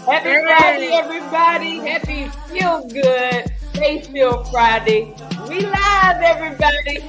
Happy Friday, everybody. Happy Feel Good, Faith Feel Friday. We live, everybody.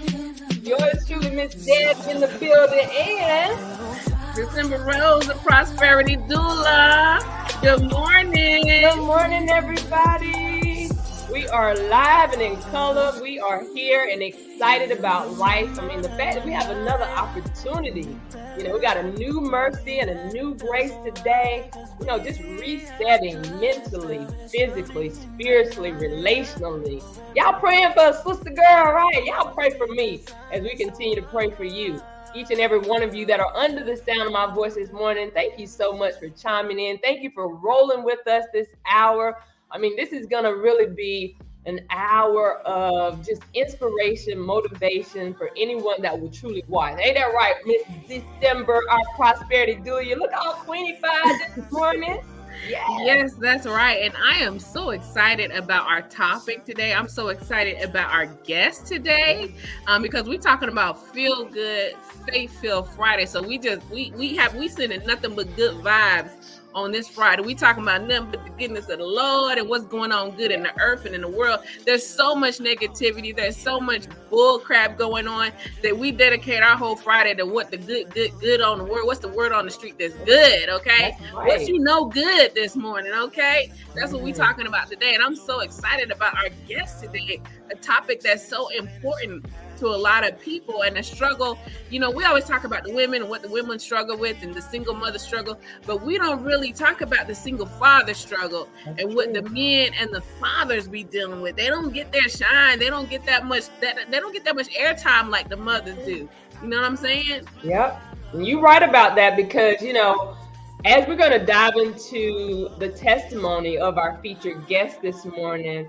Yours truly, Miss Deb in the building, and December Rose, the Prosperity Doula. Good morning. Good morning, everybody. We are live and in color. We are here and excited about life. I mean, the fact that we have another opportunity. You know, we got a new mercy and a new grace today. You know, just resetting mentally, physically, spiritually, relationally. Y'all praying for a sister girl, right? Y'all pray for me as we continue to pray for you. Each and every one of you that are under the sound of my voice this morning, thank you so much for chiming in. Thank you for rolling with us this hour. I mean, this is going to really be an hour of just inspiration, motivation for anyone that will truly watch. Ain't that right, Miss December, our Prosperity Doula? You look all queenified this morning. Yes, that's right. And I am so excited about our topic today. I'm so excited about our guest today because we're talking about Feel Good, Faith Feel Friday. So we sending nothing but good vibes on this Friday. We talking about nothing but the goodness of the Lord and what's going on good in the earth and in the world. There's so much negativity. There's so much bull crap going on that we dedicate our whole Friday to what the good on the word. What's the word on the street that's good, okay? That's right. What you know good this morning, okay? That's what we talking about today. And I'm so excited about our guest today, a topic that's so important to a lot of people and the struggle. You know, we always talk about the women and what the women struggle with and the single mother struggle, but we don't really talk about the single father struggle and what the men and the fathers be dealing with. They don't get their shine. They don't get that much airtime like the mothers do. You know what I'm saying? Yep. And you're right about that because, you know, as we're going to dive into the testimony of our featured guest this morning,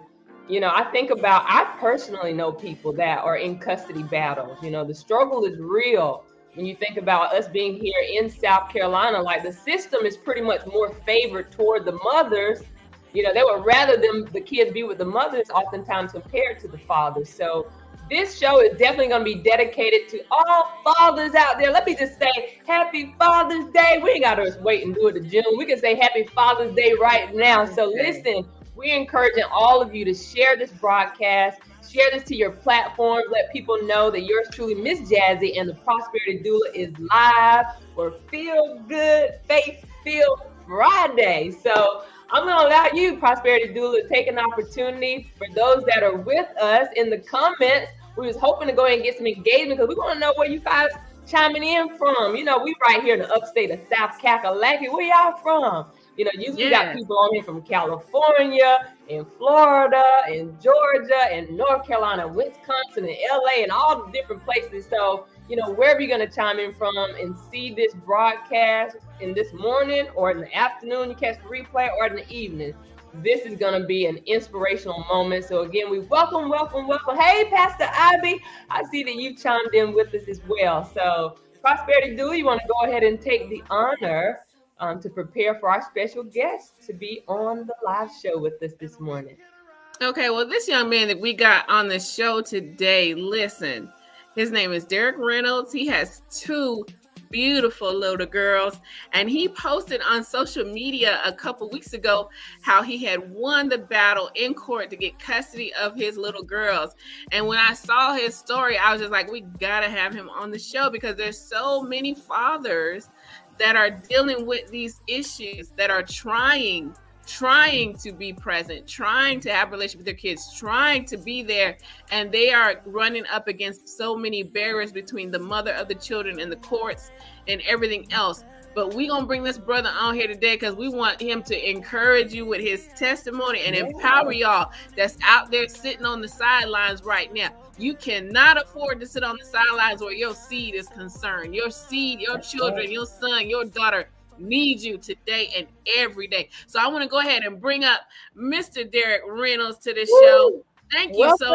you know, I personally know people that are in custody battles. You know, the struggle is real. When you think about us being here in South Carolina, like the system is pretty much more favored toward the mothers. You know, they would rather the kids be with the mothers oftentimes compared to the fathers. So this show is definitely going to be dedicated to all fathers out there. Let me just say Happy Father's Day. We ain't got to wait and do it in June. We can say Happy Father's Day right now. So listen, we're encouraging all of you to share this broadcast, share this to your platforms, let people know that yours truly, Miss Jazzy and the Prosperity Doula is live for Feel Good, Faith Feel Friday. So I'm going to allow you, Prosperity Doula, to take an opportunity for those that are with us in the comments. We was hoping to go ahead and get some engagement because we want to know where you guys chiming in from. You know, we right here in the upstate of South Kakalaki. Where y'all from? You know, usually got people on here from California, in Florida, in Georgia, in North Carolina, Wisconsin, and LA, and all the different places. So, you know, wherever you're going to chime in from and see this broadcast in this morning or in the afternoon, you catch the replay, or in the evening, this is going to be an inspirational moment. So again, we welcome. Hey, Pastor Ivy, I see that you chimed in with us as well. So Prosperity Doula, you want to go ahead and take the honor to prepare for our special guest to be on the live show with us this morning. Okay, well, this young man that we got on the show today, listen, his name is Derek Reynolds. He has two beautiful little girls, and he posted on social media a couple weeks ago how he had won the battle in court to get custody of his little girls. And when I saw his story, I was just like, we gotta have him on the show because there's so many fathers that are dealing with these issues, that are trying to be present, trying to have a relationship with their kids, trying to be there, and they are running up against so many barriers between the mother of the children and the courts and everything else. But we're going to bring this brother on here today because we want him to encourage you with his testimony and empower y'all that's out there sitting on the sidelines right now. You cannot afford to sit on the sidelines where your seed is concerned. Your seed, your children, your son, your daughter needs you today and every day. So I want to go ahead and bring up Mr. Derek Reynolds to the show. Thank you so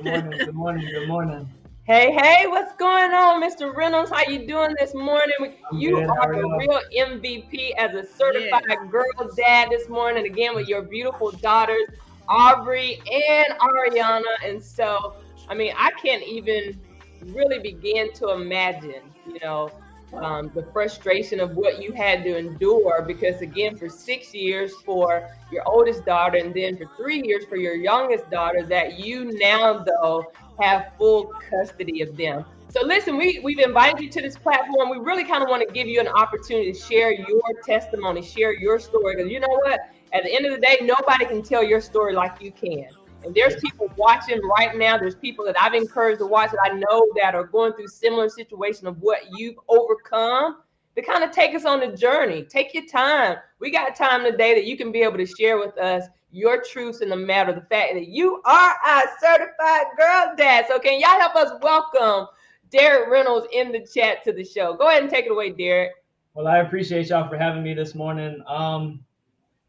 much. Good morning. Hey, what's going on, Mr. Reynolds? How you doing this morning? You are the real MVP as a certified girl dad this morning, again, with your beautiful daughters, Aubrey and Ariana. And so, I mean, I can't even really begin to imagine, you know, the frustration of what you had to endure. Because again, for 6 years for your oldest daughter, and then for 3 years for your youngest daughter, that you now though have full custody of them. So listen, we've invited you to this platform. We really kind of want to give you an opportunity to share your testimony, share your story. Because you know what? At the end of the day, nobody can tell your story like you can. And there's people watching right now. There's people that I've encouraged to watch that I know that are going through similar situation of what you've overcome, to kind of take us on the journey. Take your time. We got time today that you can be able to share with us your truths in the matter of the fact that you are a certified girl dad. So can y'all help us welcome Derek Reynolds in the chat to the show? Go ahead and take it away, Derek. Well, I appreciate y'all for having me this morning.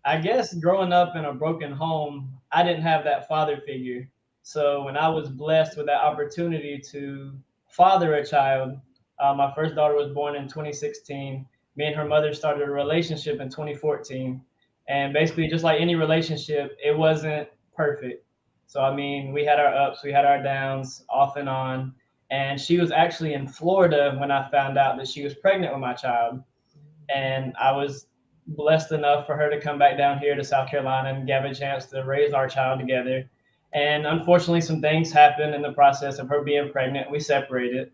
I guess growing up in a broken home, I didn't have that father figure. So when I was blessed with that opportunity to father a child, my first daughter was born in 2016. Me and her mother started a relationship in 2014. And basically, just like any relationship, it wasn't perfect. So, I mean, we had our ups, we had our downs off and on. And she was actually in Florida when I found out that she was pregnant with my child. And I was blessed enough for her to come back down here to South Carolina and give a chance to raise our child together. And unfortunately, some things happened in the process of her being pregnant. We separated.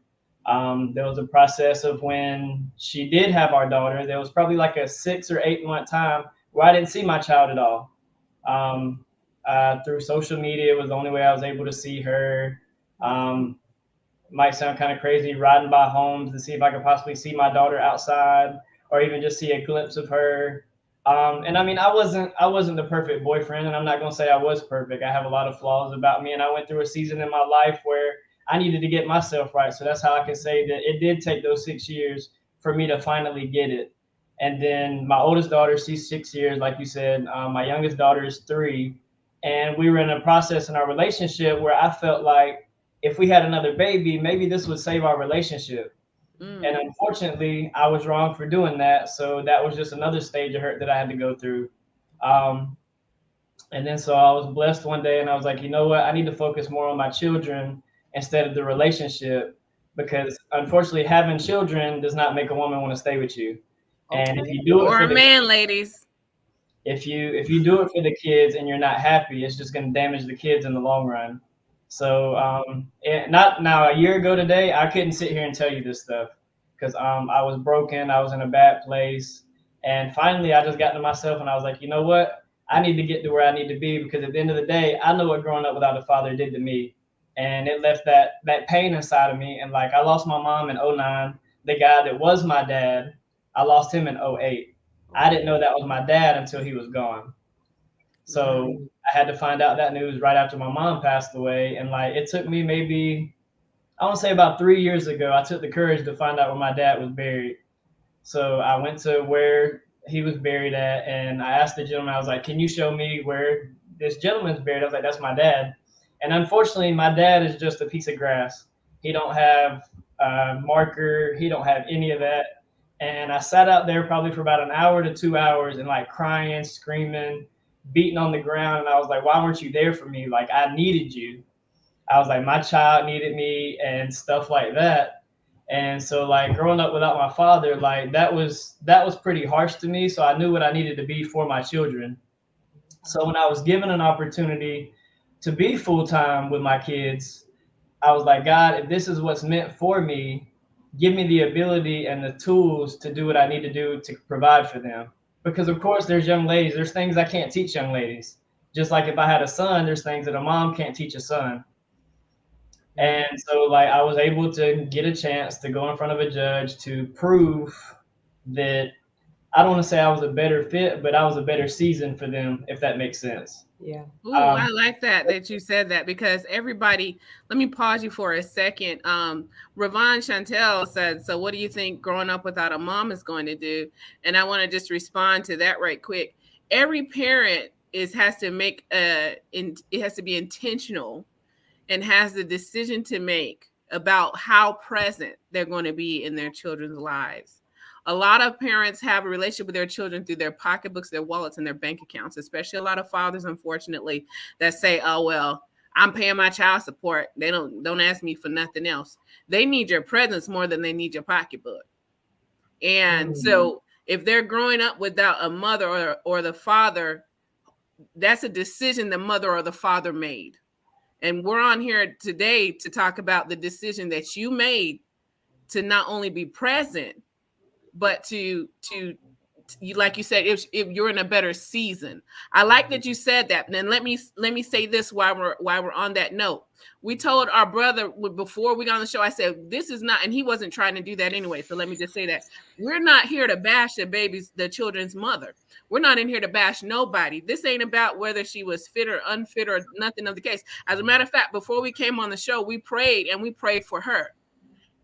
There was a process of when she did have our daughter. There was probably like a 6 or 8 month time where I didn't see my child at all. Through social media was the only way I was able to see her. Um, might sound kind of crazy, riding by homes to see if I could possibly see my daughter outside or even just see a glimpse of her. And I mean, I wasn't the perfect boyfriend, and I'm not gonna say I was perfect. I have a lot of flaws about me, and I went through a season in my life where I needed to get myself right. So that's how I can say that it did take those 6 years for me to finally get it. And then my oldest daughter, she's 6 years, like you said. My youngest daughter is 3, and we were in a process in our relationship where I felt like if we had another baby, maybe this would save our relationship. And unfortunately, I was wrong for doing that. So that was just another stage of hurt that I had to go through. Um, and then so I was blessed one day and I was like, you know what? I need to focus more on my children instead of the relationship, because unfortunately, having children does not make a woman want to stay with you. And if you do it Or for a the man, ladies. if you do it for the kids and you're not happy, it's just going to damage the kids in the long run. So not now a year ago today, I couldn't sit here and tell you this stuff because I was broken, I was in a bad place, and finally I just got to myself and I was like, you know what? I need to get to where I need to be because at the end of the day, I know what growing up without a father did to me, and it left that pain inside of me. And like I lost my mom in '09, the guy that was my dad, I lost him in '08. I didn't know that was my dad until he was gone. So I had to find out that news right after my mom passed away. And like it took me maybe, I want to say about 3 years ago, I took the courage to find out where my dad was buried. So I went to where he was buried at and I asked the gentleman, I was like, can you show me where this gentleman's buried? I was like, that's my dad. And unfortunately, my dad is just a piece of grass. He don't have a marker. He don't have any of that. And I sat out there probably for about an hour to 2 hours and like crying, screaming, beating on the ground. And I was like, why weren't you there for me? Like I needed you. I was like, my child needed me and stuff like that. And so like growing up without my father, like that was pretty harsh to me. So I knew what I needed to be for my children. So when I was given an opportunity to be full time with my kids, I was like, God, if this is what's meant for me, give me the ability and the tools to do what I need to do to provide for them. Because of course there's young ladies, there's things I can't teach young ladies. Just like if I had a son, there's things that a mom can't teach a son. And so like I was able to get a chance to go in front of a judge to prove that I don't want to say I was a better fit, but I was a better season for them, if that makes sense. Yeah. Ooh, I like that you said that because everybody, let me pause you for a second. Ravon Chantel said, so what do you think growing up without a mom is going to do? And I want to just respond to that right quick. Every parent has to make it has to be intentional and has the decision to make about how present they're going to be in their children's lives. A lot of parents have a relationship with their children through their pocketbooks, their wallets, and their bank accounts, especially a lot of fathers, unfortunately, that say, oh, well, I'm paying my child support. They don't ask me for nothing else. They need your presence more than they need your pocketbook. And so if they're growing up without a mother or the father, that's a decision the mother or the father made. And we're on here today to talk about the decision that you made to not only be present, but to you, like you said, if you're in a better season. I like that you said that. And then let me say this while we're on that note. We told our brother before we got on the show, I said, this is not, and he wasn't trying to do that anyway. So let me just say that we're not here to bash the children's mother. We're not in here to bash nobody. This ain't about whether she was fit or unfit or nothing of the case. As a matter of fact, before we came on the show, we prayed for her.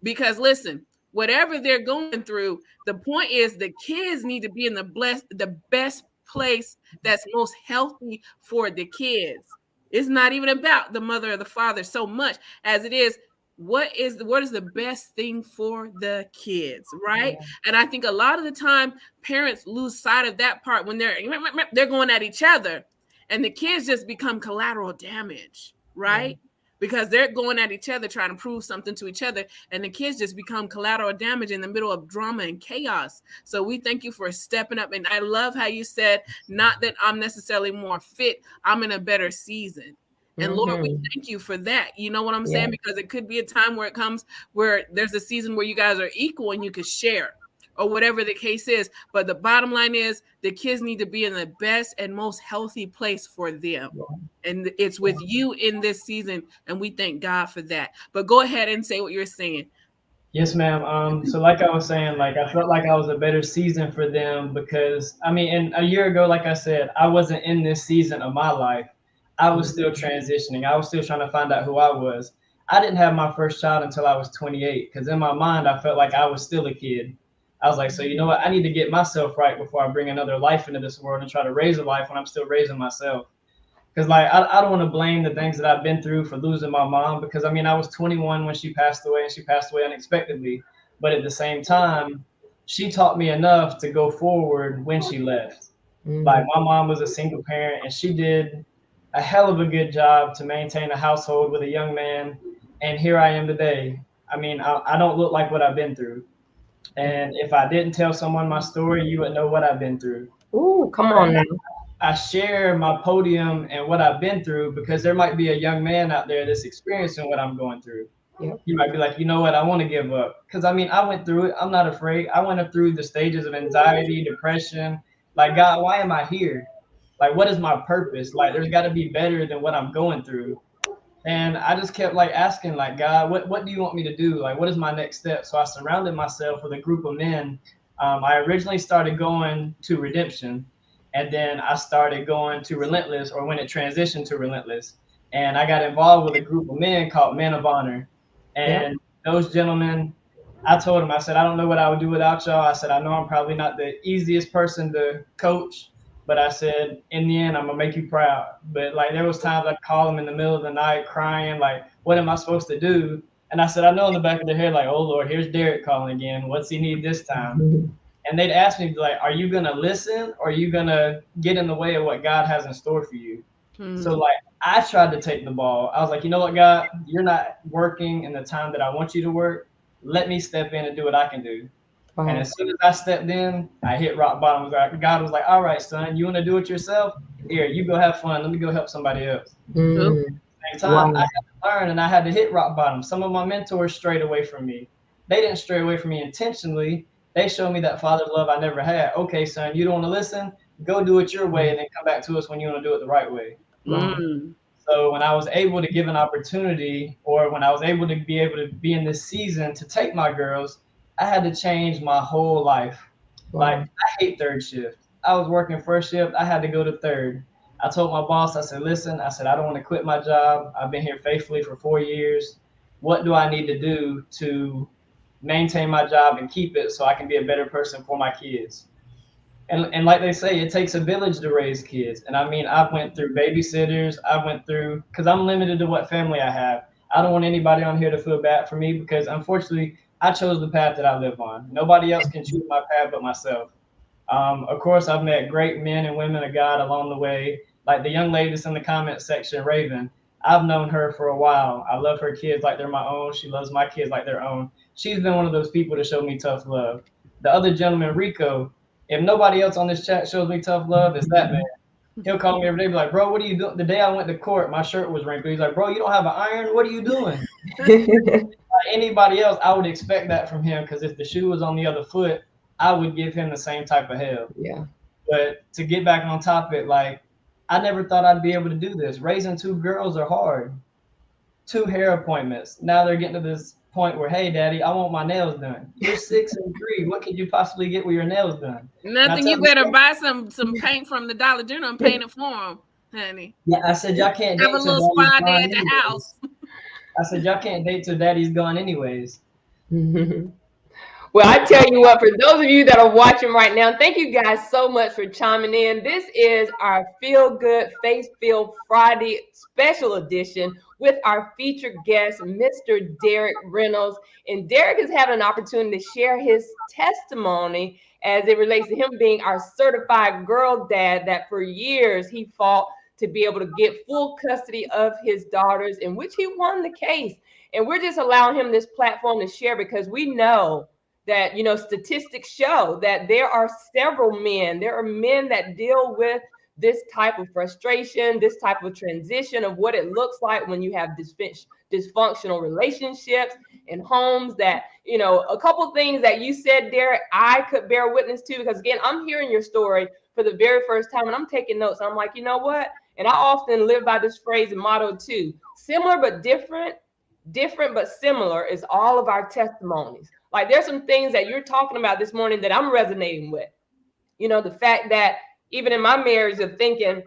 Because listen, whatever they're going through, the point is the kids need to be in the best place that's most healthy for the kids. It's not even about the mother or the father so much as it is what is the best thing for the kids, right? Yeah. And I think a lot of the time parents lose sight of that part when they're going at each other, and the kids just become collateral damage, right? Yeah. Because they're going at each other, trying to prove something to each other. And the kids just become collateral damage in the middle of drama and chaos. So we thank you for stepping up. And I love how you said, not that I'm necessarily more fit, I'm in a better season. And Lord, we thank you for that. You know what I'm saying? Because it could be a time where it comes where there's a season where you guys are equal and you could share, or whatever the case is. But the bottom line is the kids need to be in the best and most healthy place for them. And it's with you in this season, and we thank God for that. But go ahead and say what you're saying. Yes, ma'am. So like I was saying, like I felt like I was a better season for them because, I mean, and a year ago, like I said, I wasn't in this season of my life. I was still transitioning. I was still trying to find out who I was. I didn't have my first child until I was 28 because in my mind, I felt like I was still a kid. I was like, so you know what? I need to get myself right before I bring another life into this world and try to raise a life when I'm still raising myself. Because like I don't want to blame the things that I've been through for losing my mom, because I mean I was 21 when she passed away, and she passed away unexpectedly. But at the same time, she taught me enough to go forward when she left. Like my mom was a single parent, and she did a hell of a good job to maintain a household with a young man. And here I am today. I mean, I don't look like what I've been through. And if I didn't tell someone my story, you would know what I've been through. Ooh, come on now. I share my podium and what I've been through because there might be a young man out there that's experiencing what I'm going through. Yep. You might be like, you know what, I want to give up. Because I mean, I went through it. I'm not afraid. I went through the stages of anxiety, depression. Like, God, why am I here? Like, what is my purpose? Like, there's got to be better than what I'm going through. And I just kept like asking, like, God, what do you want me to do? Like, what is my next step? So I surrounded myself with a group of men. I originally started going to Redemption. And then I started going to Relentless, or when it transitioned to Relentless. And I got involved with a group of men called Men of Honor. And those gentlemen, I told them, I said, I don't know what I would do without y'all. I said, I know I'm probably not the easiest person to coach, but I said, in the end, I'm going to make you proud. But like, there was times I'd call them in the middle of the night crying, like, what am I supposed to do? And I said, I know in the back of their head, like, oh Lord, here's Derek calling again. What's he need this time? And they'd ask me, like, are you going to listen, or are you going to get in the way of what God has in store for you? So, like, I tried to take the ball. I was like, you know what, God, you're not working in the time that I want you to work. Let me step in and do what I can do. And as soon as I stepped in, I hit rock bottom. God was like, all right, son, you want to do it yourself? Here, you go have fun. Let me go help somebody else. At the same time, I had to learn, and I had to hit rock bottom. Some of my mentors strayed away from me. They didn't stray away from me intentionally. They showed me that father love I never had. Okay, son, you don't want to listen? Go do it your way, and then come back to us when you want to do it the right way. So when I was able to give an opportunity, or when I was able to be in this season to take my girls, I had to change my whole life. Like, I hate third shift. I was working first shift. I had to go to third. I told my boss, I said, listen, I said, I don't want to quit my job. I've been here faithfully for 4 years. What do I need to do to maintain my job and keep it so I can be a better person for my kids? And like they say, it takes a village to raise kids. And I mean, I went through babysitters. I went through, because I'm limited to what family I have. I don't want anybody on here to feel bad for me, because unfortunately, I chose the path that I live on. Nobody else can choose my path but myself. Of course, I've met great men and women of God along the way. Like the young lady that's in the comment section, Raven. I've known her for a while. I love her kids like they're my own. She loves my kids like their own. She's been one of those people to show me tough love. The other gentleman, Rico, if nobody else on this chat shows me tough love, it's that man. He'll call me every day, be like, bro, what are you doing? The day I went to court, my shirt was wrinkled. He's like, bro, you don't have an iron? What are you doing? Anybody else, I would expect that from him, because if the shoe was on the other foot, I would give him the same type of hell. Yeah. But to get back on topic, like, I never thought I'd be able to do this. Raising two girls are hard. 2 hair appointments. Now they're getting to this point where, hey, daddy, I want my nails done. You're 6 and 3. What could you possibly get with your nails done? Nothing. You better buy some paint from the Dollar General and paint it for them, honey. Yeah, I said y'all can't have a little spot there at the house. I said y'all can't date till daddy's gone anyways. Well, I tell you what, for those of you that are watching right now, thank you guys so much for chiming in. This is our Feel Good Faith Filled Friday special edition with our featured guest, Mr. Derek Reynolds. And Derek has had an opportunity to share his testimony as it relates to him being our certified girl dad, that for years he fought to be able to get full custody of his daughters, in which he won the case. And we're just allowing him this platform to share, because we know that, you know, statistics show that there are several men, there are men that deal with this type of frustration, this type of transition of what it looks like when you have dysfunctional relationships in homes. That, you know, a couple things that you said, Derek, I could bear witness to, because again, I'm hearing your story for the very first time and I'm taking notes. I'm like, you know what? And I often live by this phrase and motto too: similar but different, different but similar is all of our testimonies. Like, there's some things that you're talking about this morning that I'm resonating with. You know, the fact that even in my marriage of thinking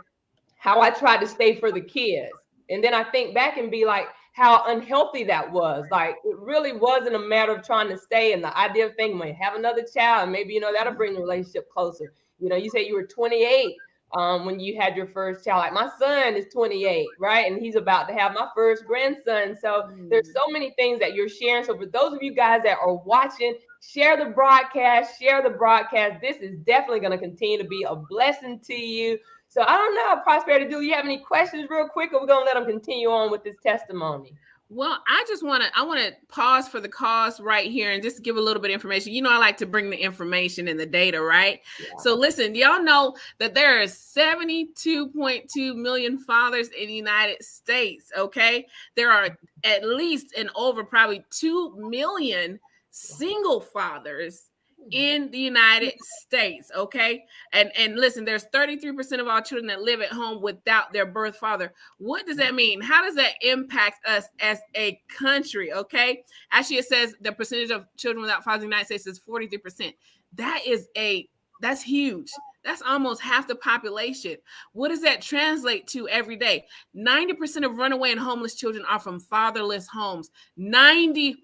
how I tried to stay for the kids. And then I think back and be like, how unhealthy that was. Like, it really wasn't a matter of trying to stay and the idea of thinking, well, have another child, and maybe, you know, that'll bring the relationship closer. You know, you say you were 28 when you had your first child. Like, my son is 28, right? And he's about to have my first grandson. So there's so many things that you're sharing. So for those of you guys that are watching, share the broadcast, share the broadcast. This is definitely going to continue to be a blessing to you. So I don't know, Prosperity, do you have any questions real quick, or we're going to let them continue on with this testimony? Well, I want to pause for the cause right here and just give a little bit of information. You know, I like to bring the information and the data, right? Yeah. So listen, y'all know that there are 72.2 million fathers in the United States, okay? There are at least and over probably 2 million single fathers in the United States, okay? And listen, there's 33% of all children that live at home without their birth father. What does that mean? How does that impact us as a country, okay? Actually, it says the percentage of children without fathers in the United States is 43%. That's huge. That's almost half the population. What does that translate to every day? 90% of runaway and homeless children are from fatherless homes. 90%.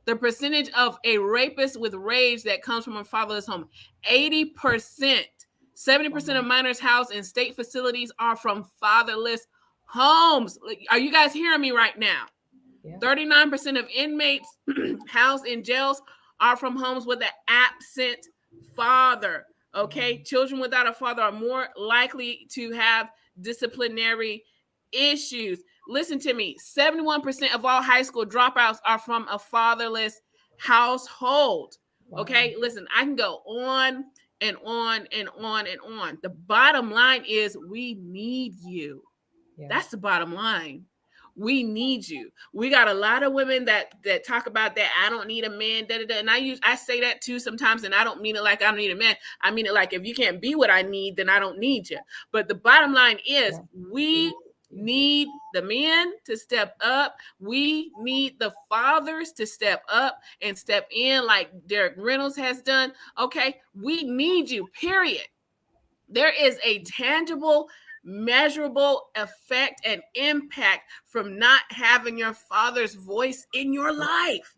The percentage of a rapist with rage that comes from a fatherless home, 80%. 70% of minors housed in state facilities are from fatherless homes. Are you guys hearing me right now? Yeah. 39% of inmates housed in jails are from homes with an absent father. Okay, children without a father are more likely to have disciplinary issues. Listen to me. 71% of all high school dropouts are from a fatherless household. Okay, listen, I can go on and on and on and on. The bottom line is we need you. Yeah. That's the bottom line. We need you. We got a lot of women that talk about that. I don't need a man. And I say that too sometimes, and I don't mean it like I don't need a man. I mean it like, if you can't be what I need, then I don't need you. But the bottom line is we need the men to step up. We need the fathers to step up and step in like Derek Reynolds has done. Okay, we need you, period. There is a tangible, measurable effect and impact from not having your father's voice in your life.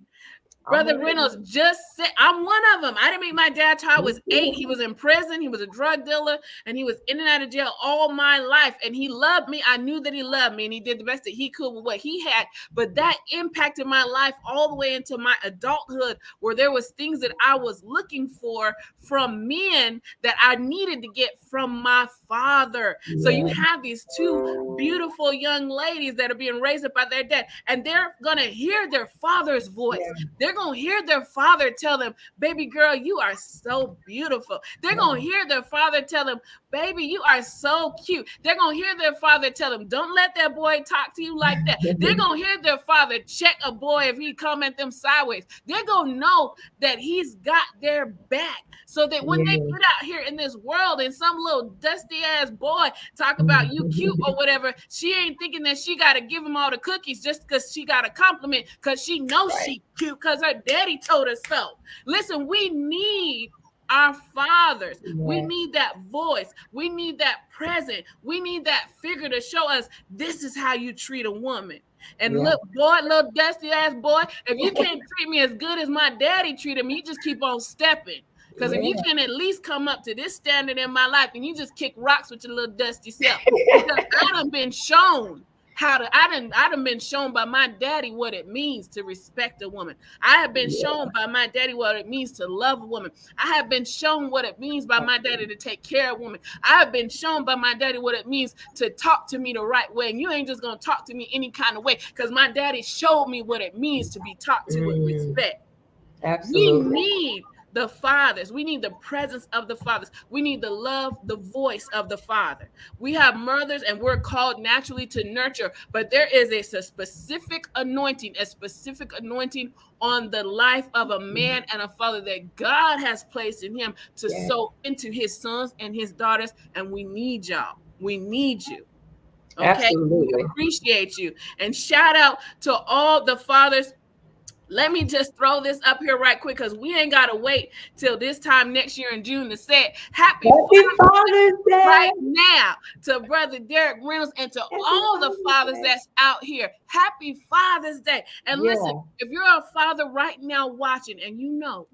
Brother Reynolds just said, I'm one of them. I didn't meet my dad till I was 8. He was in prison. He was a drug dealer, and he was in and out of jail all my life. And he loved me. I knew that he loved me, and he did the best that he could with what he had. But that impacted my life all the way into my adulthood, where there was things that I was looking for from men that I needed to get from my father. Yeah. So you have these 2 beautiful young ladies that are being raised up by their dad, and they're going to hear their father's voice. Yeah. They're going to hear their father tell them, baby girl, you are so beautiful. They're going to hear their father tell them, baby, you are so cute. They're going to hear their father tell them, don't let that boy talk to you like that. They're going to hear their father check a boy if he come at them sideways. They're going to know that he's got their back, so that when they get out here in this world and some little dusty ass boy talk about you cute or whatever, she ain't thinking that she got to give him all the cookies just because she got a compliment because she knows she cute because her daddy told her so. Listen, we need our fathers. We need that voice. We need that present. We need that figure to show us this is how you treat a woman. And look, boy, little dusty ass boy, if you can't treat me as good as my daddy treated me, you just keep on stepping. Because if you can at least come up to this standard in my life, then you just kick rocks with your little dusty self. Because I done been shown how to, I done been shown by my daddy what it means to respect a woman. I have been shown by my daddy what it means to love a woman. I have been shown what it means by my daddy to take care of a woman. I have been shown by my daddy what it means to talk to me the right way. And you ain't just going to talk to me any kind of way, because my daddy showed me what it means to be talked to with respect. Absolutely. We need the fathers. We need the presence of the fathers. We need the love, the voice of the father. We have mothers and we're called naturally to nurture, but there is a specific anointing on the life of a man and a father that God has placed in him to sow into his sons and his daughters. And we need y'all. We need you. Okay. Absolutely. We appreciate you. And shout out to all the fathers. Let me just throw this up here right quick, because we ain't got to wait till this time next year in June to say it. Happy Father's Day right now to Brother Derek Reynolds and to all the fathers that's out here. Happy Father's Day. And listen, if you're a father right now watching and you know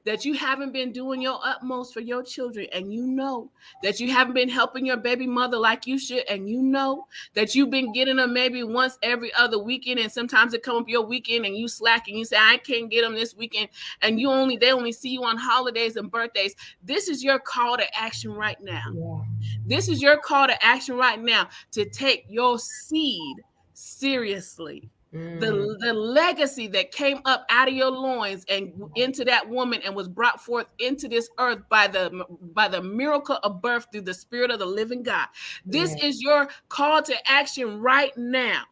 that you haven't been doing your utmost for your children, and you know that you haven't been helping your baby mother like you should, and you know that you've been getting them maybe once every other weekend, and sometimes it come up your weekend and you slack and you say, I can't get them this weekend, and they only see you on holidays and birthdays. This is your call to action right now. This is your call to action right now to take your seed seriously. The legacy that came up out of your loins and into that woman and was brought forth into this earth by the miracle of birth through the Spirit of the living God. This is your call to action right now,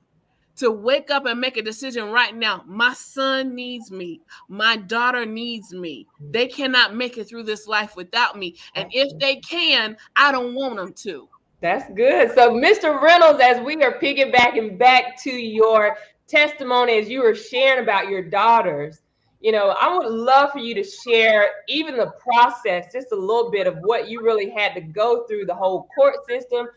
to wake up and make a decision right now. My son needs me. My daughter needs me. They cannot make it through this life without me. And if they can, I don't want them to. That's good. So, Mr. Reynolds, as we are piggybacking back to your testimony, as you were sharing about your daughters, I would love for you to share even the process, just a little bit of what you really had to go through, the whole court system,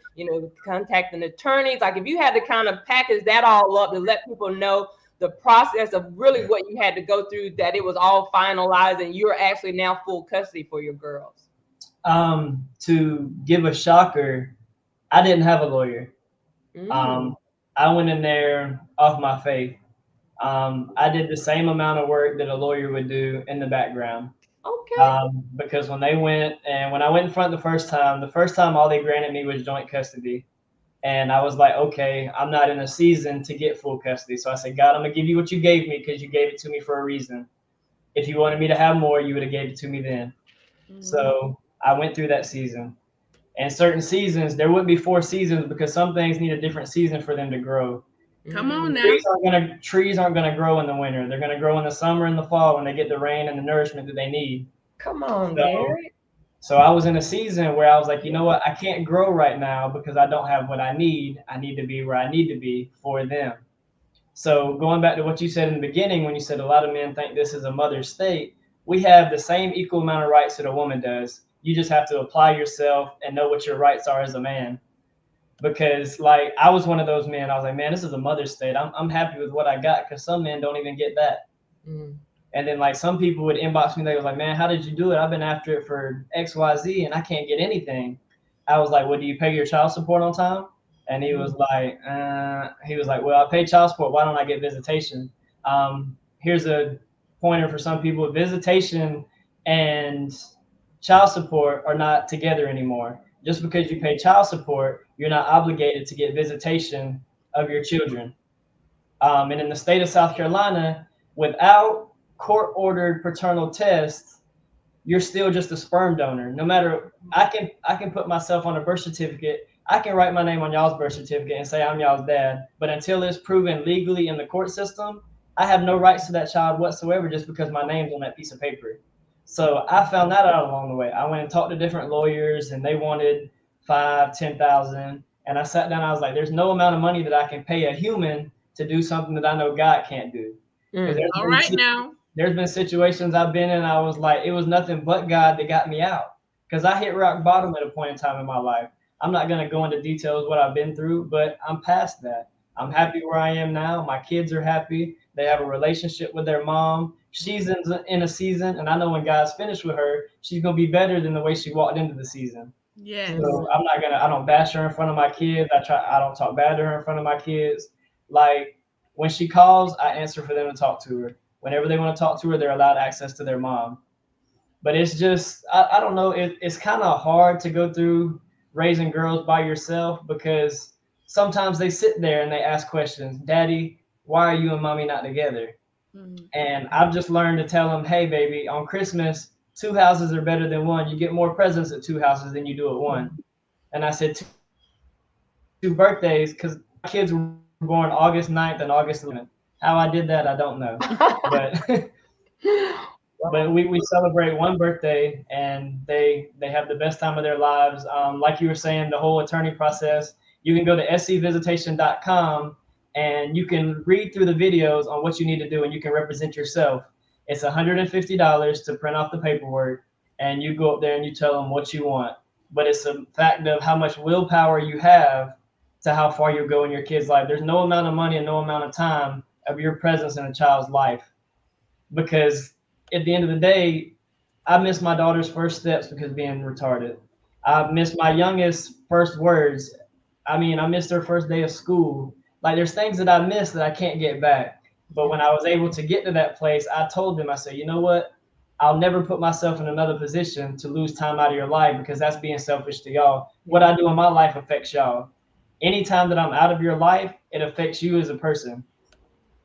contacting attorneys. Like, if you had to kind of package that all up to let people know the process of really what you had to go through, that it was all finalized and you're actually now full custody for your girls. To give a shocker, I didn't have a lawyer. I went in there off my faith. I did the same amount of work that a lawyer would do in the background. Okay. Because when I went in front the first time all they granted me was joint custody. And I was like, okay, I'm not in a season to get full custody. So I said, God, I'm going to give you what you gave me because you gave it to me for a reason. If you wanted me to have more, you would have gave it to me then. So I went through that season. And certain seasons, there wouldn't be 4 seasons because some things need a different season for them to grow. Come on now. Trees aren't gonna grow in the winter. They're gonna grow in the summer and the fall when they get the rain and the nourishment that they need. Come on, Derek. So I was in a season where I was like, you know what? I can't grow right now because I don't have what I need. I need to be where I need to be for them. So going back to what you said in the beginning, when you said a lot of men think this is a mother's state, we have the same equal amount of rights that a woman does. You just have to apply yourself and know what your rights are as a man. Because like I was one of those men, I was like, man, this is a mother's state. I'm happy with what I got, because some men don't even get that. And then like some people would inbox me, they was like, man, how did you do it? I've been after it for XYZ and I can't get anything. I was like, well, do you pay your child support on time? And he was like, well, I pay child support. Why don't I get visitation? Here's a pointer for some people. Visitation and child support are not together anymore. Just because you pay child support, you're not obligated to get visitation of your children. And in the state of South Carolina, Without court-ordered paternal tests, you're still just a sperm donor. No matter, I can put myself on a birth certificate. I can write my name on y'all's birth certificate and say I'm y'all's dad. But until it's proven legally in the court system, I have no rights to that child whatsoever just because my name's on that piece of paper. So I found that out along the way. I went and talked to different lawyers, and they wanted 5, 10,000. And I sat down. I was like, "There's no amount of money that I can pay a human to do something that I know God can't do." Because All right now. there's been situations I've been in. I was like, it was nothing but God that got me out. Because I hit rock bottom at a point in time in my life. I'm not going to go into details what I've been through, but I'm past that. I'm happy where I am now. My kids are happy. They have a relationship with their mom. She's in a season, and I know when God's finished with her, she's going to be better than the way she walked into the season. Yes. So I don't bash her in front of my kids. I don't talk bad to her in front of my kids. Like, when she calls, I answer for them to talk to her. Whenever they want to talk to her, they're allowed access to their mom. But it's just, I don't know, it's kind of hard to go through raising girls by yourself, because sometimes they sit there and they ask questions. Daddy, why are you and mommy not together? Mm-hmm. And I've just learned to tell them, hey, baby, on Christmas, 2 houses are better than one. You get more presents at 2 houses than you do at one. And I said 2 birthdays, because my kids were born August 9th and August 11th. How I did that, I don't know. But but we celebrate one birthday, and they have the best time of their lives. Like you were saying, the whole attorney process, you can go to scvisitation.com and you can read through the videos on what you need to do, and you can represent yourself. It's $150 to print off the paperwork, and you go up there and you tell them what you want. But it's a fact of how much willpower you have to how far you go in your kid's life. There's no amount of money and no amount of time of your presence in a child's life, because at the end of the day, I missed my daughter's first steps because of being retarded. I missed my youngest first words. I mean, I missed her first day of school. Like, there's things that I missed that I can't get back. But when I was able to get to that place, I told them, I said, you know what? I'll never put myself in another position to lose time out of your life, because that's being selfish to y'all. What I do in my life affects y'all. Anytime that I'm out of your life, it affects you as a person.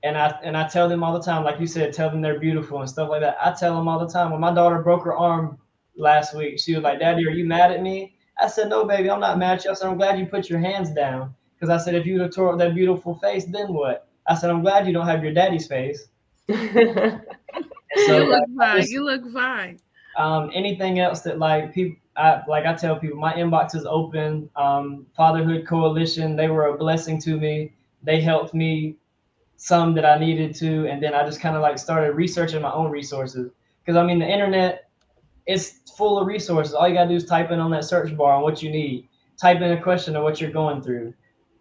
And I tell them all the time, like you said, tell them they're beautiful and stuff like that. I tell them all the time. When my daughter broke her arm last week, she was like, Daddy, are you mad at me? I said, no, baby, I'm not mad at you. I said, I'm glad you put your hands down. Because I said, if you'd have tore up that beautiful face, then what? I said, I'm glad you don't have your daddy's face. So, you look fine. You look fine. Anything else that, like, people, I tell people, my inbox is open. Fatherhood Coalition, they were a blessing to me. They helped me some that I needed to, and then I just kind of like started researching my own resources, because I mean, the internet is full of resources. All you gotta do is type in on that search bar on what you need, type in a question of what you're going through.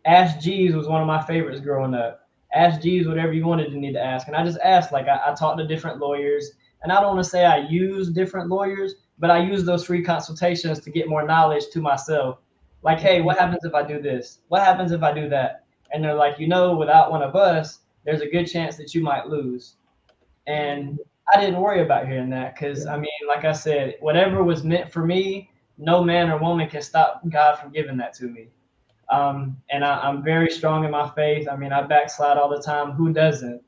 Ask Jeeves was one of my favorites growing up. Ask Jeeves whatever you wanted to need to ask, and I just asked. Like, I talked to different lawyers, and I don't want to say I use different lawyers, but I use those free consultations to get more knowledge to myself. Like, hey, what happens if I do this? What happens if I do that? And they're like, without one of us, there's a good chance that you might lose. And I didn't worry about hearing that, because, I mean, like I said, whatever was meant for me, no man or woman can stop God from giving that to me. And I'm very strong in my faith. I mean, I backslide all the time. Who doesn't?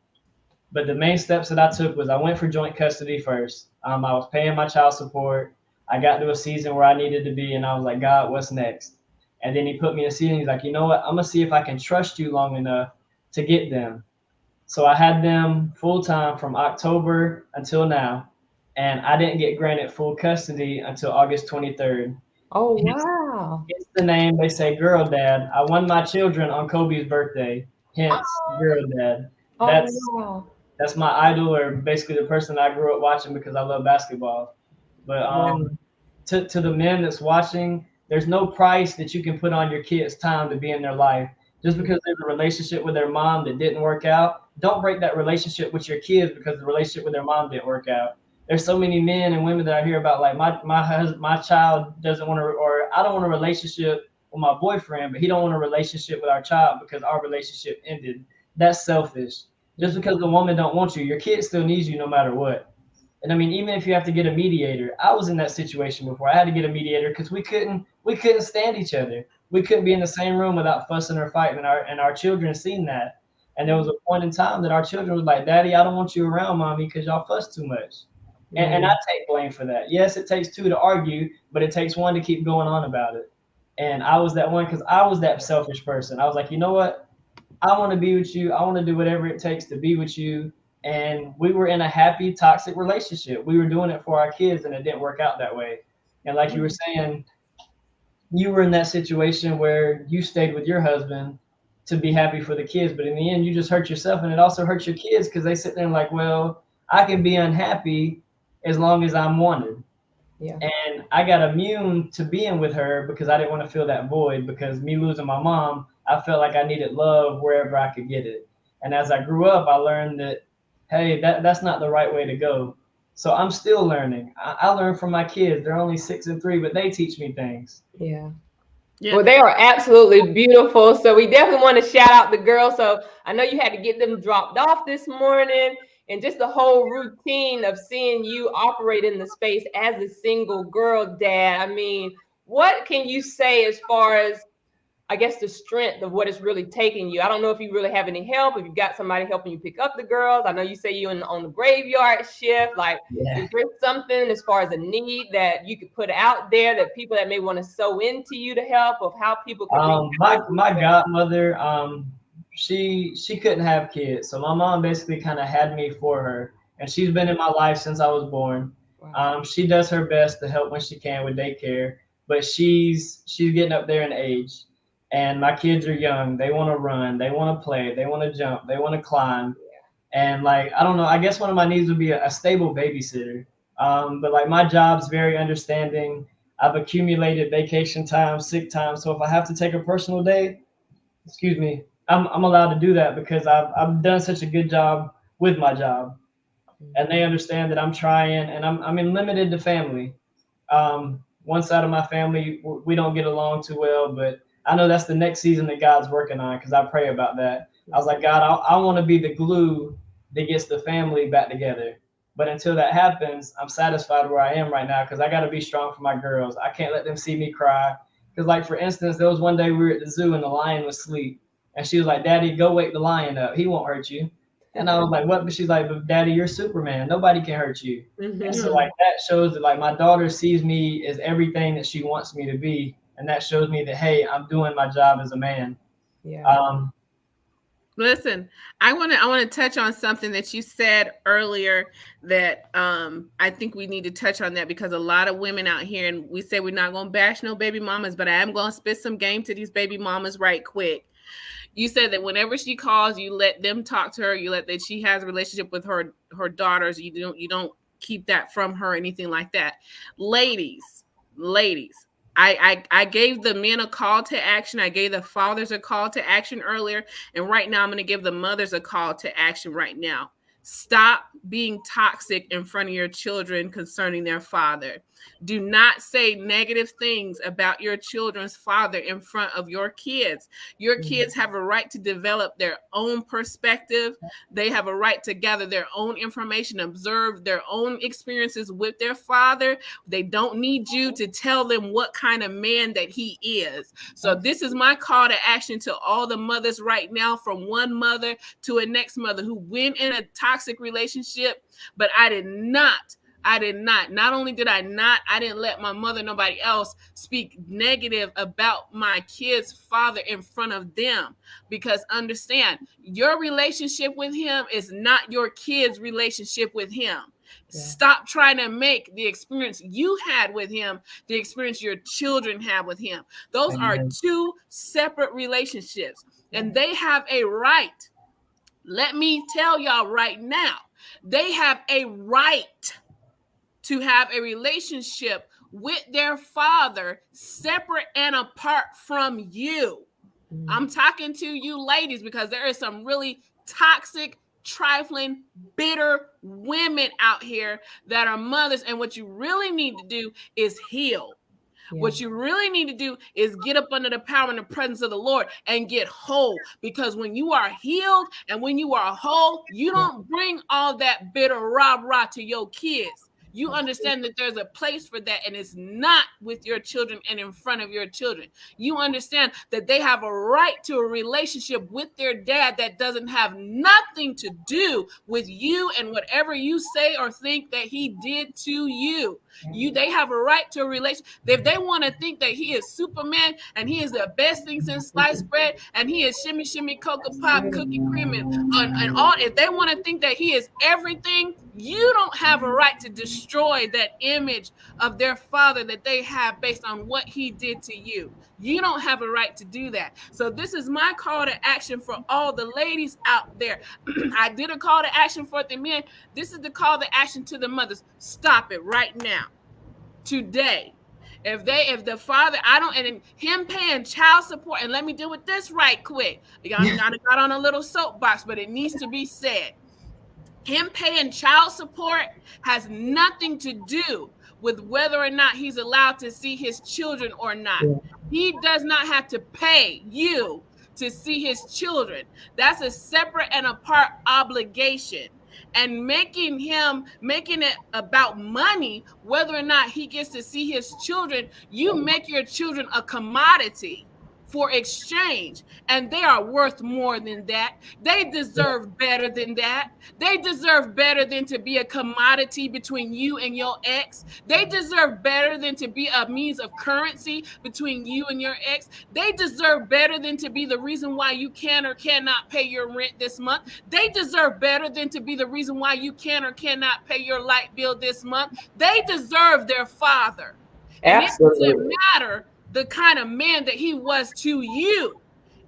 But the main steps that I took was I went for joint custody first. I was paying my child support. I got to a season where I needed to be, and I was like, God, what's next? And then he put me in a season. He's like, you know what? I'm going to see if I can trust you long enough to get them. So I had them full time from October until now, and I didn't get granted full custody until August 23rd. Oh, wow. It's the name. They say girl dad. I won my children on Kobe's birthday, hence girl dad. That's my idol, or basically the person I grew up watching because I love basketball. But to the men that's watching, there's no price that you can put on your kids' time to be in their life. Just because there's a relationship with their mom that didn't work out, don't break that relationship with your kids because the relationship with their mom didn't work out. There's so many men and women that I hear about, like, my child doesn't want to, or I don't want a relationship with my boyfriend, but he don't want a relationship with our child because our relationship ended. That's selfish. Just because the woman don't want you, your kid still needs you no matter what. And I mean, even if you have to get a mediator, I was in that situation before. I had to get a mediator because we couldn't stand each other. We couldn't be in the same room without fussing or fighting, and our children seen that. And there was a point in time that our children was like, Daddy, I don't want you around mommy because y'all fuss too much. And I take blame for that. Yes, it takes two to argue, but it takes one to keep going on about it. And I was that one because I was that selfish person. I was like, you know what? I want to be with you. I want to do whatever it takes to be with you. And we were in a happy, toxic relationship. We were doing it for our kids, and it didn't work out that way. And like you were saying, you were in that situation where you stayed with your husband to be happy for the kids, but in the end, you just hurt yourself, and it also hurts your kids because they sit there and like, well, I can be unhappy as long as I'm wanted. Yeah. And I got immune to being with her because I didn't want to feel that void because me losing my mom, I felt like I needed love wherever I could get it. And as I grew up, I learned that, hey, that's not the right way to go. So I'm still learning. I learn from my kids. They're only 6 and 3, but they teach me things. Yeah. Yeah. Well, they are absolutely beautiful. So we definitely want to shout out the girls. So I know you had to get them dropped off this morning, and just the whole routine of seeing you operate in the space as a single girl dad. I mean, what can you say as far as, I guess, the strength of what it's really taking you? I don't know if you really have any help, if you've got somebody helping you pick up the girls. I know you say you're on the graveyard shift. Like, Yeah. is there something as far as a need that you could put out there that people that may want to sew into you to help, of how people could reach out to My you? godmother, she couldn't have kids, so my mom basically kind of had me for her, and she's been in my life since I was born. Wow. She does her best to help when she can with daycare, but she's getting up there in age, and my kids are young. They want to run, they want to play, they want to jump, they want to climb, and like I don't know. I guess one of my needs would be a stable babysitter. But like my job's very understanding. I've accumulated vacation time, sick time. So if I have to take a personal day, excuse me, I'm allowed to do that because I've done such a good job with my job, and they understand that I'm trying, and I'm in limited to family. One side of my family we don't get along too well, but I know that's the next season that God's working on because I pray about that. I was like, God, I want to be the glue that gets the family back together. But until that happens, I'm satisfied where I am right now because I got to be strong for my girls. I can't let them see me cry. Because, like, for instance, there was one day we were at the zoo and the lion was asleep. And she was like, Daddy, go wake the lion up. He won't hurt you. And I was like, what? But she's like, but Daddy, you're Superman. Nobody can hurt you. And so, like, that shows that, like, my daughter sees me as everything that she wants me to be. And that shows me that, hey, I'm doing my job as a man. Yeah. Listen, I want to touch on something that you said earlier that I think we need to touch on that because a lot of women out here, and we say we're not going to bash no baby mamas, but I am going to spit some game to these baby mamas right quick. You said that whenever she calls, you let them talk to her. You let that she has a relationship with her daughters. You don't keep that from her, anything like that. Ladies, I gave the men a call to action. I gave the fathers a call to action earlier. And right now I'm going to give the mothers a call to action right now. Stop being toxic in front of your children concerning their father. Do not say negative things about your children's father in front of your kids. Your kids have a right to develop their own perspective. They have a right to gather their own information, observe their own experiences with their father. They don't need you to tell them what kind of man that he is. So this is my call to action to all the mothers right now, from one mother to a next mother who went in a toxic relationship, but I did not. Not only did I not, I didn't let my mother, nobody else, speak negative about my kid's father in front of them. Because understand, your relationship with him is not your kid's relationship with him. Yeah. Stop trying to make the experience you had with him the experience your children have with him. Those are two separate relationships, and they have a right. Let me tell y'all right now, they have a right to have a relationship with their father separate and apart from you. I'm talking to you ladies because there is some really toxic, trifling, bitter women out here that are mothers. And what you really need to do is heal. Yeah. What you really need to do is get up under the power and the presence of the Lord and get whole. Because when you are healed and when you are whole, you don't bring all that bitter rah-rah to your kids. You understand that there's a place for that, and it's not with your children and in front of your children. You understand that they have a right to a relationship with their dad that doesn't have nothing to do with you and whatever you say or think that he did to you. They have a right to a relationship. If they want to think that he is Superman and he is the best thing since sliced bread and he is shimmy shimmy cocoa pop cookie cream and all, if they want to think that he is everything, you don't have a right to destroy that image of their father that they have based on what he did to you. You don't have a right to do that. So this is my call to action for all the ladies out there. I did a call to action for the men. This is the call to action to the mothers. Stop it right now. Today. If the father, and him paying child support, and let me deal with this right quick. I got on a little soapbox, but it needs to be said. Him paying child support has nothing to do with whether or not he's allowed to see his children or not. Yeah. He does not have to pay you to see his children. That's a separate and apart obligation. And making it about money, whether or not he gets to see his children, you make your children a commodity for exchange, and they are worth more than that. They deserve better than that. They deserve better than to be a commodity between you and your ex. They deserve better than to be a means of currency between you and your ex. They deserve better than to be the reason why you can or cannot pay your rent this month. They deserve better than to be the reason why you can or cannot pay your light bill this month. They deserve their father. Absolutely. And it doesn't matter the kind of man that he was to you.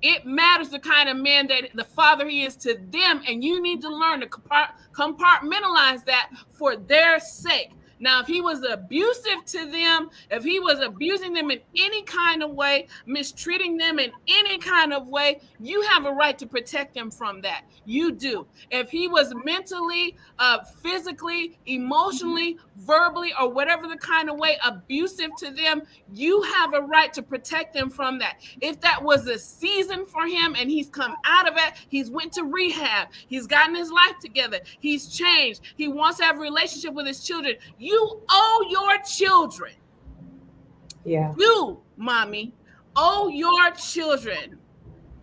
It matters the kind of man that the father he is to them, and you need to learn to compartmentalize that for their sake. Now, if he was abusive to them, if he was abusing them in any kind of way, mistreating them in any kind of way, you have a right to protect them from that. You do. If he was mentally, physically, emotionally, verbally, or whatever the kind of way abusive to them, you have a right to protect them from that. If that was a season for him and he's come out of it, he's went to rehab, he's gotten his life together, he's changed, he wants to have a relationship with his children, you owe your children. Yeah. You, mommy, owe your children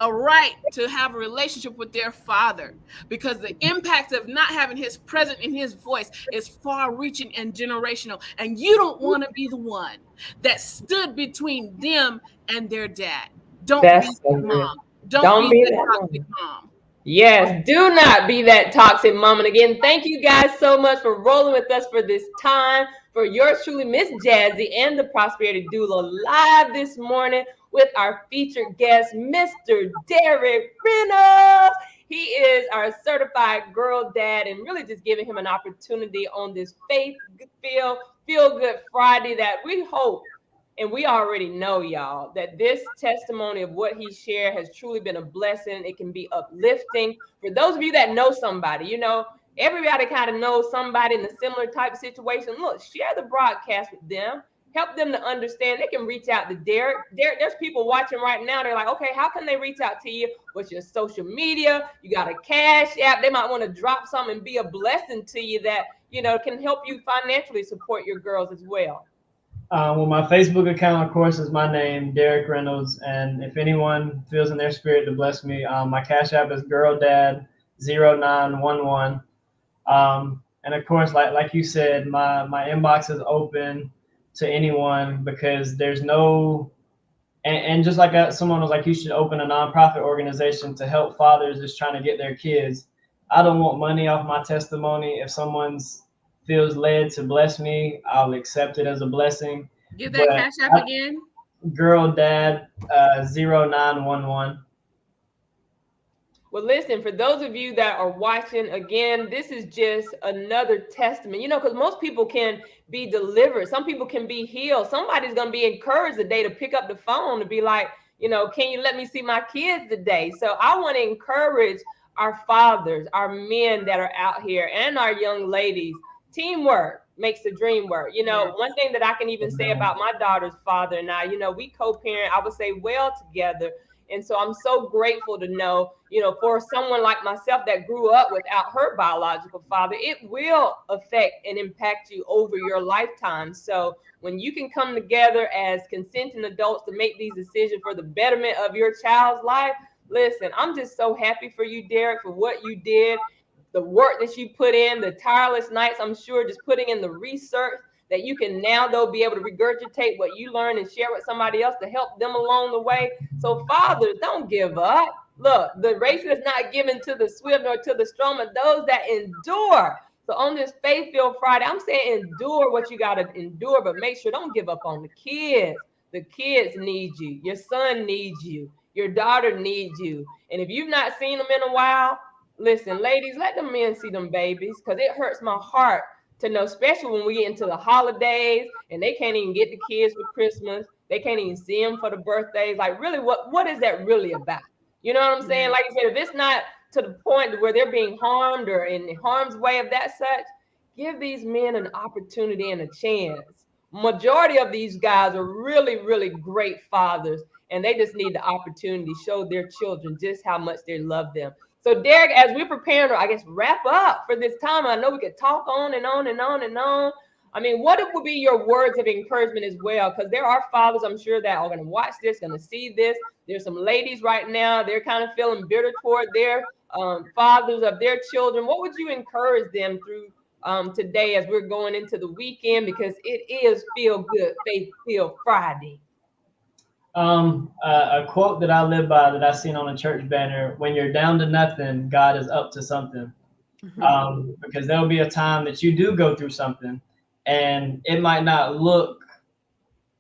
a right to have a relationship with their father, because the impact of not having his presence in his voice is far reaching and generational. And you don't want to be the one that stood between them and their dad. Don't be that mom. Don't be that toxic mom. Yes, do not be that toxic mom. And again, thank you guys so much for rolling with us for this time. For yours truly, Miss Jazzy and the Prosperity Doula, live this morning with our featured guest, Mr. Derek Reynolds. He is our certified girl dad, and really just giving him an opportunity on this Feel Good Friday that we hope, and we already know, y'all, that this testimony of what he shared has truly been a blessing. It can be uplifting. For those of you that know somebody, everybody kind of knows somebody in a similar type of situation. Look, share the broadcast with them. Help them to understand. They can reach out to Derek. There's people watching right now. They're like, okay, how can they reach out to you? What's your social media? You got a Cash App. They might want to drop something and be a blessing to you that, can help you financially support your girls as well. Well, my Facebook account, of course, is my name, Derek Reynolds. And if anyone feels in their spirit to bless me, my Cash App is girldad0911. And of course, like you said, my inbox is open to anyone, because there's no, and just like someone was like, you should open a nonprofit organization to help fathers just trying to get their kids. I don't want money off my testimony. If someone's feels led to bless me, I'll accept it as a blessing. Give that Cash App again. Girl Dad 0911. Well, listen, for those of you that are watching, again, this is just another testament, because most people can be delivered. Some people can be healed. Somebody's going to be encouraged today to pick up the phone to be like, can you let me see my kids today? So I want to encourage our fathers, our men that are out here, and our young ladies. Teamwork makes the dream work. One thing that I can even say about my daughter's father and I, we co-parent, I would say, well together. And so I'm so grateful to know, for someone like myself that grew up without her biological father, it will affect and impact you over your lifetime. So when you can come together as consenting adults to make these decisions for the betterment of your child's life, listen, I'm just so happy for you, Derek, for what you did, the work that you put in, the tireless nights, I'm sure, just putting in the research that you can now, though, be able to regurgitate what you learned and share with somebody else to help them along the way. So, fathers, don't give up. Look, the race is not given to the swift nor to the strong, but those that endure. So on this Faith Filled Friday, I'm saying endure what you got to endure, but make sure don't give up on the kids. The kids need you. Your son needs you. Your daughter needs you. And if you've not seen them in a while, listen, ladies, let the men see them babies, because it hurts my heart to know, especially when we get into the holidays and they can't even get the kids for Christmas. They can't even see them for the birthdays. Like, really, what is that really about? You know what I'm saying? Like I said, if it's not to the point where they're being harmed or in harm's way of that such, give these men an opportunity and a chance. Majority of these guys are really, really great fathers, and they just need the opportunity to show their children just how much they love them. So, Derek, as we're preparing to, I guess, wrap up for this time, I know we could talk on and on and on and on. I mean, what would be your words of encouragement as well? Because there are fathers, I'm sure, that are going to watch this, going to see this. There's some ladies right now, they're kind of feeling bitter toward their fathers of their children. What would you encourage them through today as we're going into the weekend? Because it is Feel Good, Faith Filled Friday. A quote that I live by that I seen on a church banner: when you're down to nothing, God is up to something. Because there'll be a time that you do go through something and it might not look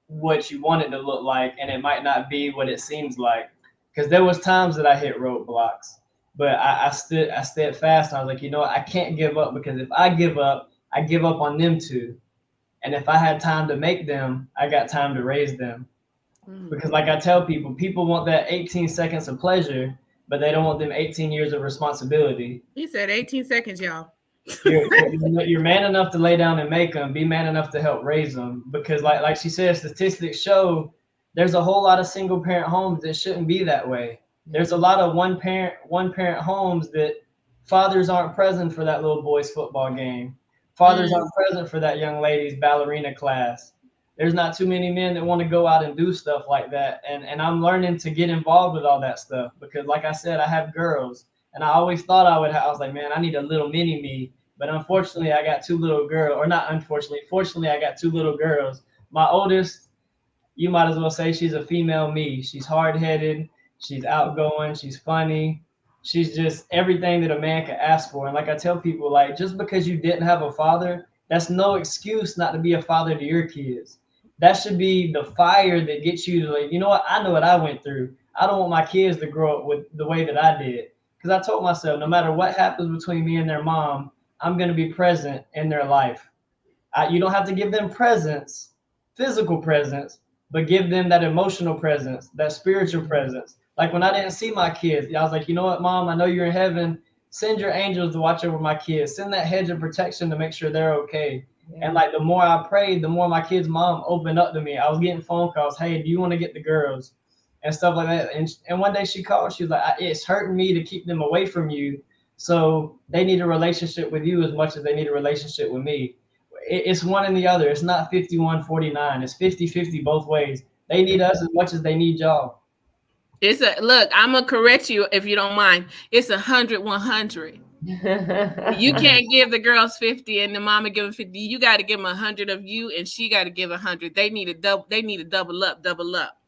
what you want it to look like, and it might not be what it seems like. Because there was times that I hit roadblocks, but I stood fast. And I was like, I can't give up, because if I give up on them too. And if I had time to make them, I got time to raise them. Because like I tell people, people want that 18 seconds of pleasure, but they don't want them 18 years of responsibility. He said 18 seconds, y'all. You're man enough to lay down and make them. Be man enough to help raise them. Because like she said, statistics show there's a whole lot of single parent homes that shouldn't be that way. There's a lot of one parent homes that fathers aren't present for that little boy's football game. Fathers aren't present for that young lady's ballerina class. There's not too many men that want to go out and do stuff like that. And I'm learning to get involved with all that stuff, because like I said, I have girls, and I always thought I was like, man, I need a little mini me. But unfortunately, I got two little girls, or not unfortunately, fortunately, I got two little girls. My oldest, you might as well say she's a female me. She's hard-headed, she's outgoing, she's funny. She's just everything that a man could ask for. And like I tell people, like, just because you didn't have a father, that's no excuse not to be a father to your kids. That should be the fire that gets you to, like, you know what? I know what I went through. I don't want my kids to grow up with the way that I did. Because I told myself, no matter what happens between me and their mom, I'm going to be present in their life. You don't have to give them presents, physical presents, but give them that emotional presence, that spiritual presence. Like when I didn't see my kids, I was like, you know what, Mom, I know you're in heaven. Send your angels to watch over my kids. Send that hedge of protection to make sure they're okay. Yeah. And like the more I prayed, the more my kid's mom opened up to me. I was getting phone calls. Hey, do you want to get the girls? And stuff like that. And one day she called. She was like, it's hurting me to keep them away from you. So they need a relationship with you as much as they need a relationship with me. It's one and the other. It's not 51-49. It's 50-50 both ways. They need us as much as they need y'all. Look, I'm going to correct you if you don't mind. It's 100-100. You can't give the girls 50 and the mama give them 50. You got to give them 100 of you, and she got to give 100. They need a double up.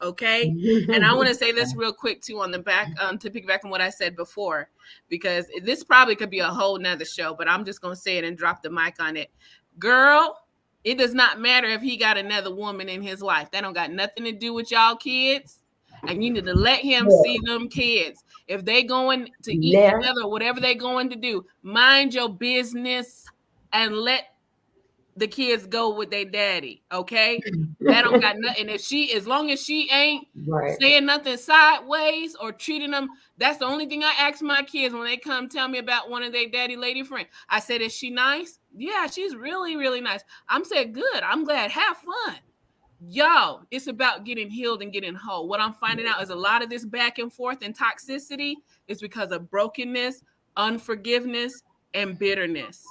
Okay. And I want to say this real quick too on the back, to piggyback on what I said before, because this probably could be a whole nother show, but I'm just going to say it and drop the mic on it. Girl, it does not matter if he got another woman in his life. That don't got nothing to do with y'all kids. And you need to let him see them kids. If they going to eat together, whatever they going to do, mind your business and let the kids go with their daddy. Okay, that don't got nothing. As long as she ain't saying nothing sideways or treating them, that's the only thing I ask my kids when they come tell me about one of their daddy lady friend. I said, is she nice? Yeah, she's really, really nice. I'm saying, good. I'm glad. Have fun. Y'all, it's about getting healed and getting whole. What I'm finding out is a lot of this back and forth and toxicity is because of brokenness, unforgiveness, and bitterness.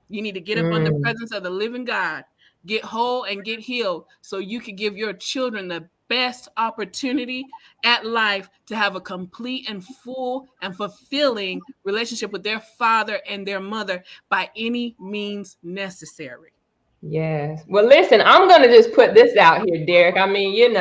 You need to get up on the presence of the living God, get whole and get healed so you can give your children the best opportunity at life to have a complete and full and fulfilling relationship with their father and their mother by any means necessary. Yes. Well, listen, I'm going to just put this out here, Derek. I mean,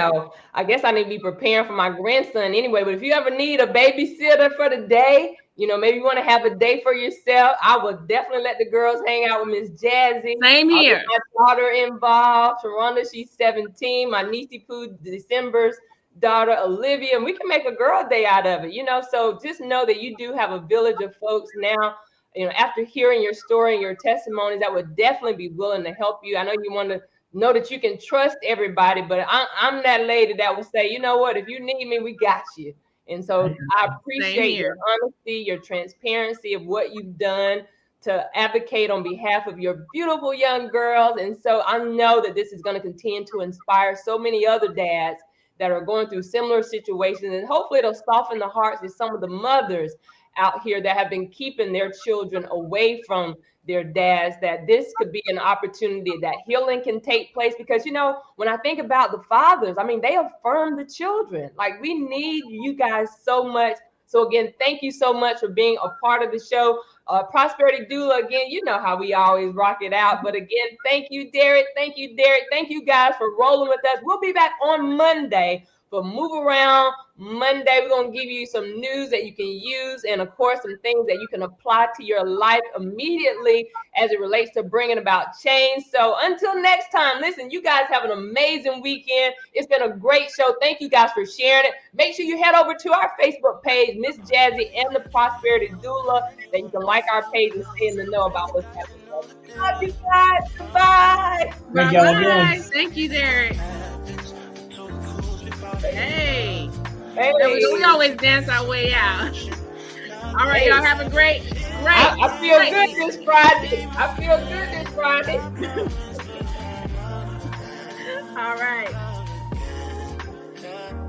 I guess I need to be preparing for my grandson anyway. But if you ever need a babysitter for the day, maybe you want to have a day for yourself, I will definitely let the girls hang out with Miss Jazzy. Same here. I'll get my daughter involved. Sharonda, she's 17. My niecey Pooh, December's daughter, Olivia. And we can make a girl day out of it, So just know that you do have a village of folks now. After hearing your story and your testimonies, that would definitely be willing to help you. I know you want to know that you can trust everybody, but I'm that lady that will say, you know what, if you need me, we got you. And so I appreciate your honesty, your transparency of what you've done to advocate on behalf of your beautiful young girls. And so I know that this is going to continue to inspire so many other dads that are going through similar situations. And hopefully it'll soften the hearts of some of the mothers out here that have been keeping their children away from their dads, that this could be an opportunity that healing can take place. Because, when I think about the fathers, I mean, they affirm the children. Like, we need you guys so much. So again, thank you so much for being a part of the show. Prosperity Doula, again, you know how we always rock it out. But again, thank you, Derek. Thank you, Derek. Thank you guys for rolling with us. We'll be back on Monday for Move Around Monday. We're going to give you some news that you can use, and of course, some things that you can apply to your life immediately as it relates to bringing about change. So until next time, listen, you guys have an amazing weekend. It's been a great show. Thank you guys for sharing it. Make sure you head over to our Facebook page, Miss Jazzy and the Prosperity Doula, that you can like our page and stay in the know about what's happening. Love you guys. Goodbye. Bye-bye. Thank you, Derek. Hey. We always dance our way out. All right, y'all have a great. I feel good this Friday.